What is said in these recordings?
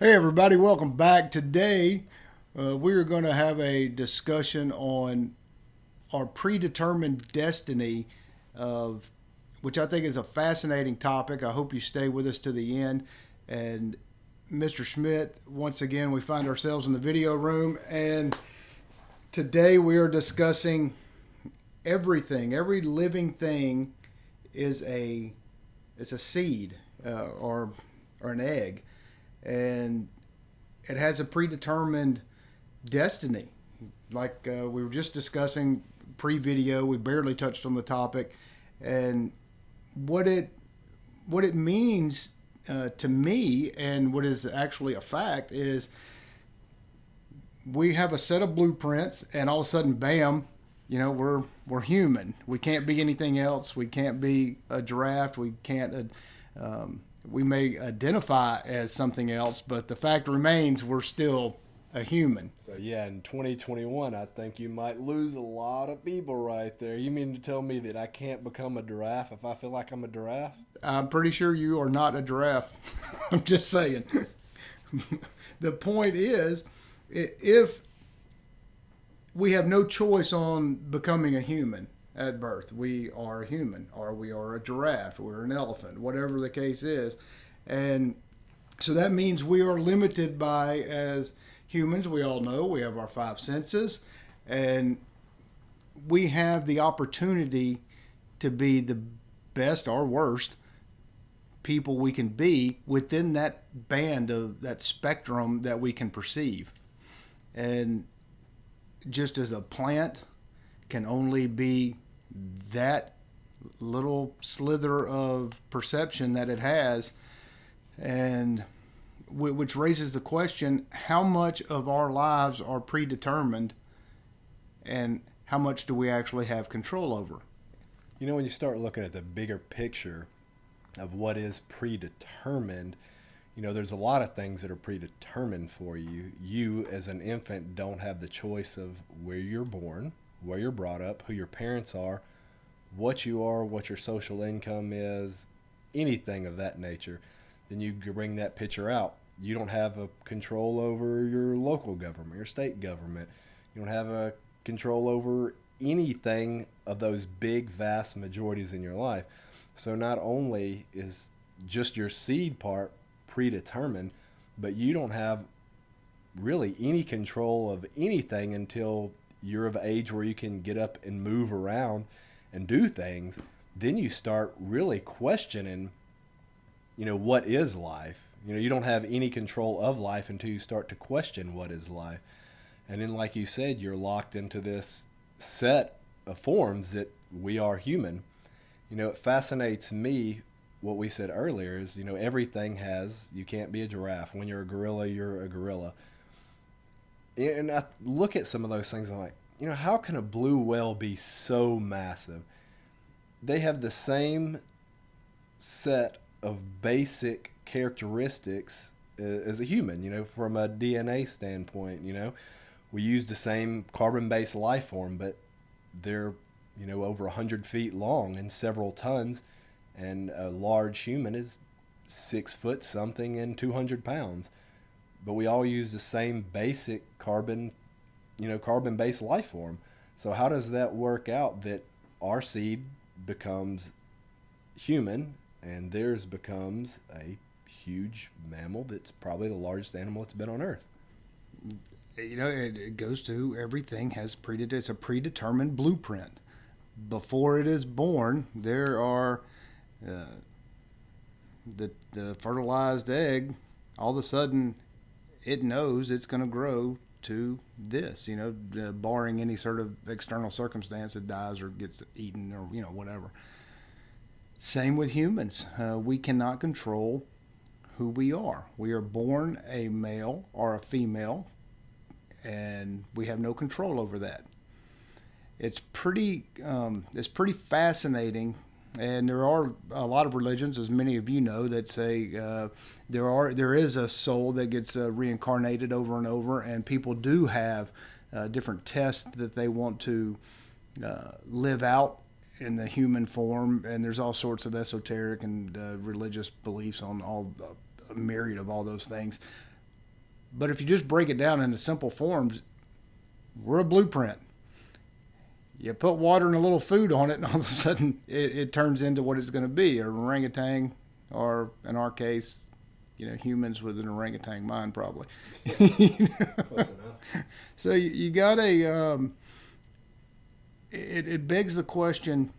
Hey, everybody, welcome back. Today, we are going to have a discussion on our predetermined destiny, of which I think is a fascinating topic. I hope you stay with us to the end. And Mr. Schmidt, once again, we find ourselves in the video room, and today we are discussing everything. Every living thing is a seed or an egg, and it has a predetermined destiny. Like we were just discussing pre-video, we barely touched on the topic, and what it means to me, and what is actually a fact, is we have a set of blueprints, and all of a sudden, bam, we're human. We can't be anything else. We can't be a giraffe. We can't. We may identify as something else, but the fact remains we're still a human. So yeah, in 2021, I think you might lose a lot of people right there. You mean to tell me that I can't become a giraffe if I feel like I'm a giraffe? I'm pretty sure you are not a giraffe. I'm just saying. The point is, if we have no choice on becoming a human at birth, we are a human, or we are a giraffe, we're an elephant, whatever the case is. And so that means we are limited by, as humans, we all know we have our five senses, and we have the opportunity to be the best or worst people we can be within that band of that spectrum that we can perceive. And just as a plant can only be that little slither of perception that it has, and which raises the question, how much of our lives are predetermined, and how much do we actually have control over? You know, when you start looking at the bigger picture of what is predetermined, there's a lot of things that are predetermined for you. You, as an infant, don't have the choice of where you're born, where you're brought up, who your parents are, what you are, what your social income is, anything of that nature. Then you bring that picture out. You don't have a control over your local government, your state government. You don't have a control over anything of those big, vast majorities in your life. So not only is just your seed part predetermined, but you don't have really any control of anything until you're of age where you can get up and move around and do things. Then you start really questioning, what is life? You don't have any control of life until you start to question what is life. And then, like you said, you're locked into this set of forms that we are human. It fascinates me what we said earlier is, everything has, you can't be a giraffe. When you're a gorilla, you're a gorilla. And I look at some of those things, I'm like, how can a blue whale be so massive? They have the same set of basic characteristics as a human, from a DNA standpoint. We use the same carbon-based life form, but they're, over 100 feet long and several tons, and a large human is 6 foot something and 200 pounds. But we all use the same basic carbon-based life form. So how does that work out that our seed becomes human and theirs becomes a huge mammal that's probably the largest animal that's been on Earth? It goes to everything has it's a predetermined blueprint. Before it is born, there are the fertilized egg. All of a sudden, it knows it's going to grow to this. Barring any sort of external circumstance, it dies or gets eaten or whatever. Same with humans. We cannot control who we are. We are born a male or a female, and we have no control over that. It's pretty fascinating, and there are a lot of religions, as many of you know, that say there is a soul that gets reincarnated over and over, and people do have different tests that they want to live out in the human form, and there's all sorts of esoteric and religious beliefs on all a myriad of all those things. But if you just break it down into simple forms, we're a blueprint. You put water and a little food on it, and all of a sudden it turns into what it's going to be, an orangutan, or in our case, humans with an orangutan mind, probably. Close enough. So you got it begs the question,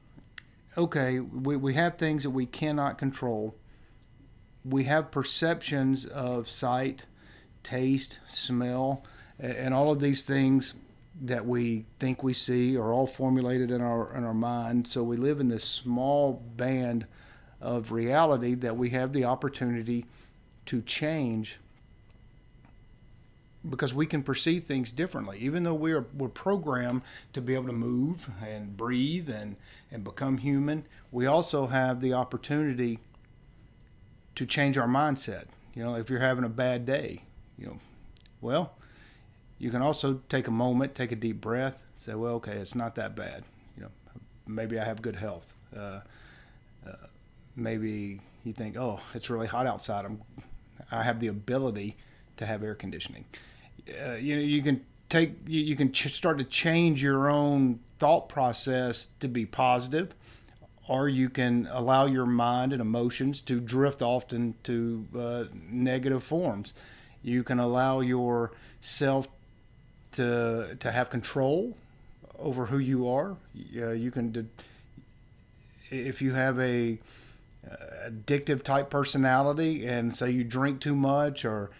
okay, we have things that we cannot control. We have perceptions of sight, taste, smell, and all of these things that we think we see are all formulated in our mind. So we live in this small band of reality that we have the opportunity to change, because we can perceive things differently. Even though we're programmed to be able to move and breathe and become human, we also have the opportunity to change our mindset. If you're having a bad day, well, you can also take a moment, take a deep breath, say, well, okay, it's not that bad. Maybe I have good health. Maybe you think, oh, it's really hot outside. I have the ability to have air conditioning. You can start to change your own thought process to be positive, or you can allow your mind and emotions to drift off into negative forms. You can allow yourself to have control over who you are. You can, if you have a addictive type personality, and say you drink too much or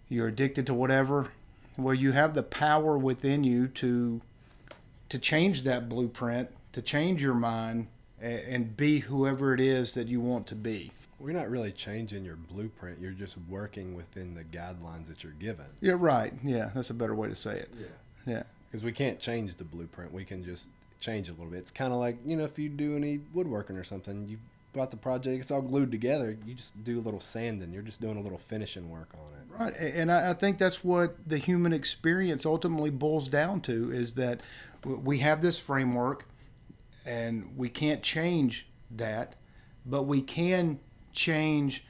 you're addicted to whatever, well, you have the power within you to change that blueprint, to change your mind, and be whoever it is that you want to be. We're not really changing your blueprint. You're just working within the guidelines that you're given. Yeah, right. Yeah, that's a better way to say it. Yeah. Because we can't change the blueprint. We can just change it a little bit. It's kind of like, if you do any woodworking or something, you've got the project, it's all glued together. You just do a little sanding. You're just doing a little finishing work on it. Right. And I think that's what the human experience ultimately boils down to, is that we have this framework and we can't change that, but we can change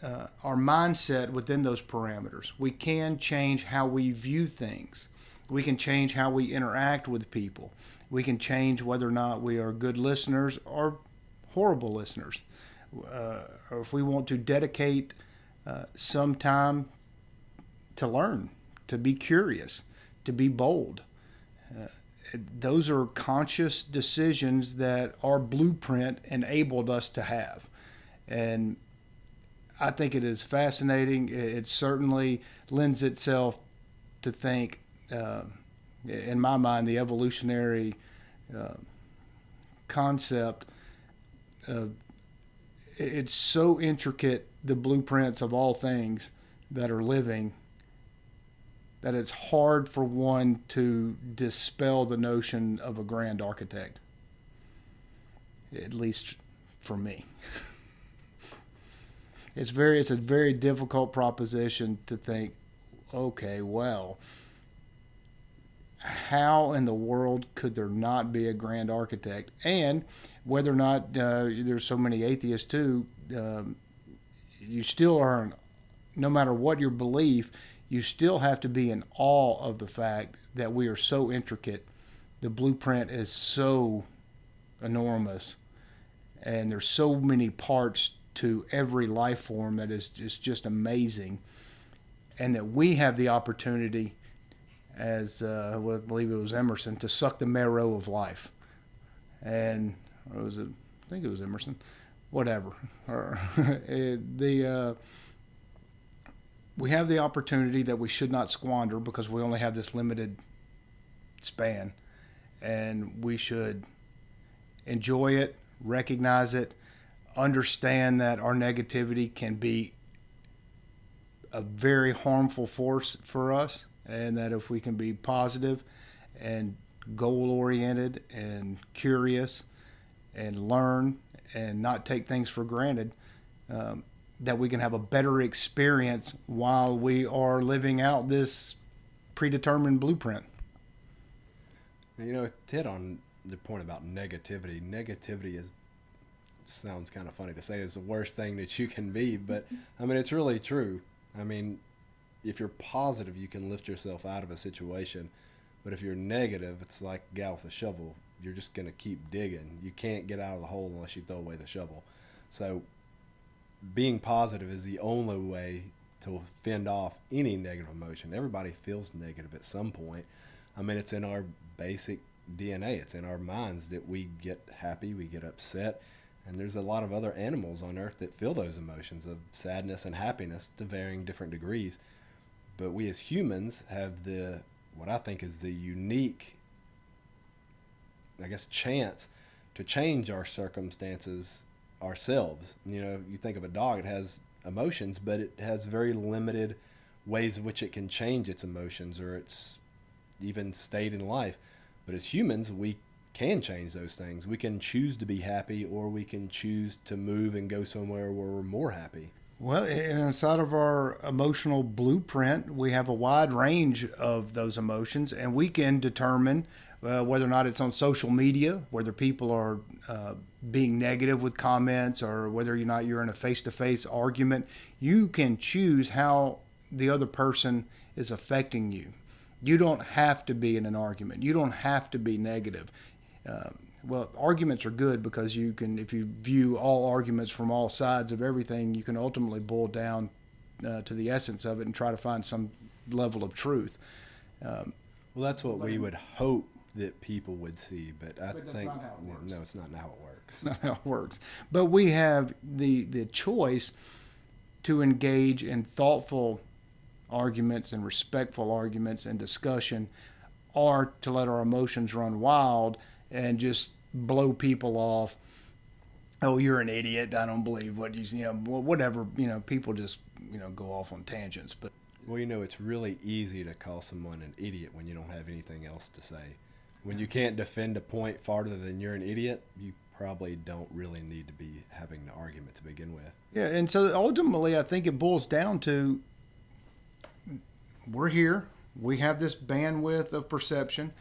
our mindset within those parameters. We can change how we view things. We can change how we interact with people. We can change whether or not we are good listeners or horrible listeners. Or if we want to dedicate some time to learn, to be curious, to be bold. Those are conscious decisions that our blueprint enabled us to have. And I think it is fascinating. It certainly lends itself to think, in my mind, the evolutionary concept. It's so intricate, the blueprints of all things that are living, that it's hard for one to dispel the notion of a grand architect, at least for me. It's a very difficult proposition to think, okay, well, how in the world could there not be a grand architect? And whether or not there's so many atheists too, you still are, no matter what your belief, you still have to be in awe of the fact that we are so intricate. The blueprint is so enormous, and there's so many parts to every life form that is just amazing, and that we have the opportunity, as I believe it was Emerson, to suck the marrow of life. And I think it was Emerson, whatever. We have the opportunity that we should not squander, because we only have this limited span, and we should enjoy it, recognize it, understand that our negativity can be a very harmful force for us, and that if we can be positive and goal-oriented and curious and learn and not take things for granted, that we can have a better experience while we are living out this predetermined blueprint. To hit on the point about negativity, sounds kind of funny to say, is the worst thing that you can be, but I mean, it's really true. I mean, if you're positive, you can lift yourself out of a situation. But if you're negative, it's like a guy with a shovel. You're just going to keep digging. You can't get out of the hole unless you throw away the shovel. So being positive is the only way to fend off any negative emotion. Everybody feels negative at some point. I mean, it's in our basic DNA. It's in our minds that we get happy, we get upset. And there's a lot of other animals on earth that feel those emotions of sadness and happiness to varying different degrees. But we as humans have what I think is the unique, I guess, chance to change our circumstances ourselves. You think of a dog, it has emotions, but it has very limited ways in which it can change its emotions or its even state in life. But as humans, we can change those things. We can choose to be happy, or we can choose to move and go somewhere where we're more happy. Well, inside of our emotional blueprint, we have a wide range of those emotions, and we can determine whether or not it's on social media, whether people are being negative with comments, or whether or not you're in a face-to-face argument. You can choose how the other person is affecting you. You don't have to be in an argument. You don't have to be negative. Well, arguments are good because you can, if you view all arguments from all sides of everything, you can ultimately boil down to the essence of it and try to find some level of truth. Well, that's what we would hope that people would see, but I that's think not how it works. no, it's not how it works. It's not how it works. But we have the choice to engage in thoughtful arguments and respectful arguments and discussion, or to let our emotions run wild and just blow people off. Oh, you're an idiot. I don't believe what whatever, people just, go off on tangents. But Well, it's really easy to call someone an idiot when you don't have anything else to say. When you can't defend a point farther than you're an idiot, you probably don't really need to be having the argument to begin with. yeah, and so ultimately I think it boils down to, we're here, we have this bandwidth of perception,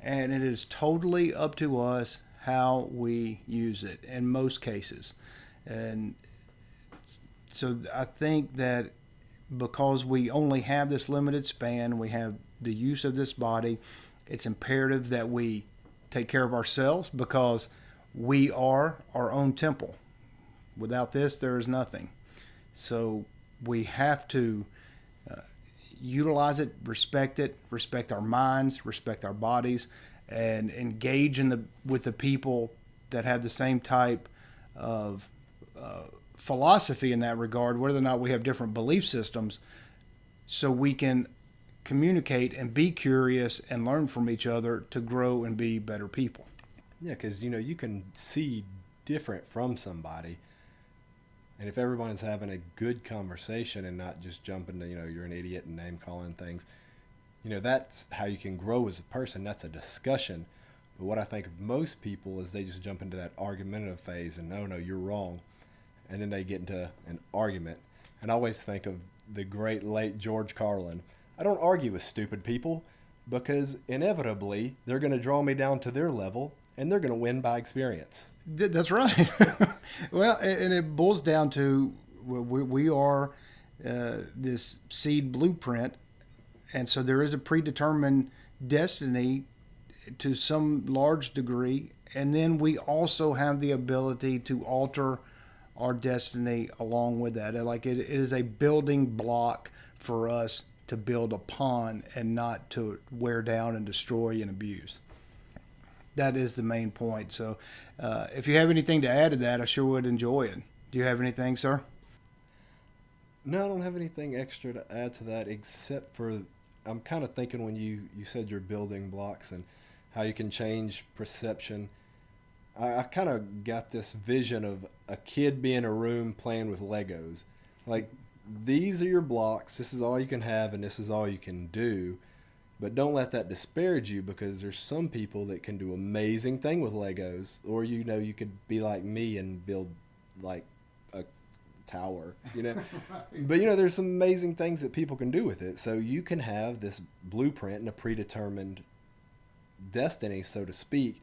and it is totally up to us how we use it in most cases. And so I think that because we only have this limited span, we have the use of this body, it's imperative that we take care of ourselves, because we are our own temple. Without this, there is nothing. So we have to utilize it, respect our minds, respect our bodies, and engage with the people that have the same type of philosophy in that regard, whether or not we have different belief systems, so we can communicate and be curious and learn from each other to grow and be better people. Yeah, because you can see different from somebody, and if everyone's having a good conversation and not just jumping to you're an idiot and name calling things, that's how you can grow as a person. That's a discussion. But what I think of most people is they just jump into that argumentative phase and no, you're wrong, and then they get into an argument. And I always think of the great late George Carlin. I don't argue with stupid people, because inevitably they're going to draw me down to their level, and they're going to win by experience. That's right. Well, and it boils down to, we are this seed blueprint, and so there is a predetermined destiny to some large degree, and then we also have the ability to alter our destiny along with that. Like it is a building block for us to build upon, and not to wear down and destroy and abuse. That is the main point. So if you have anything to add to that, I sure would enjoy it. Do you have anything, sir? No, I don't have anything extra to add to that, except for I'm kind of thinking when you said your building blocks and how you can change perception. I kind of got this vision of a kid being in a room playing with Legos. Like, these are your blocks, this is all you can have, and this is all you can do. But don't let that disparage you, because there's some people that can do amazing thing with Legos. Or, you could be like me and build like a tower, But, there's some amazing things that people can do with it. So you can have this blueprint and a predetermined destiny, so to speak.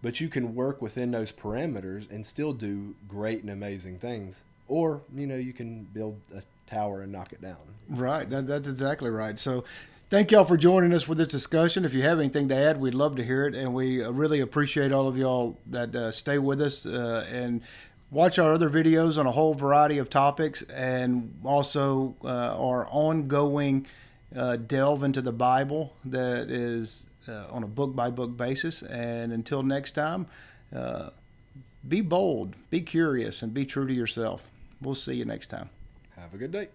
But you can work within those parameters and still do great and amazing things. Or, you can build a tower and knock it down. Right. That's exactly right. So thank y'all for joining us for this discussion. If you have anything to add, we'd love to hear it. And we really appreciate all of y'all that stay with us and watch our other videos on a whole variety of topics, and also our ongoing delve into the Bible that is on a book-by-book basis. And until next time, be bold, be curious, and be true to yourself. We'll see you next time. Have a good day.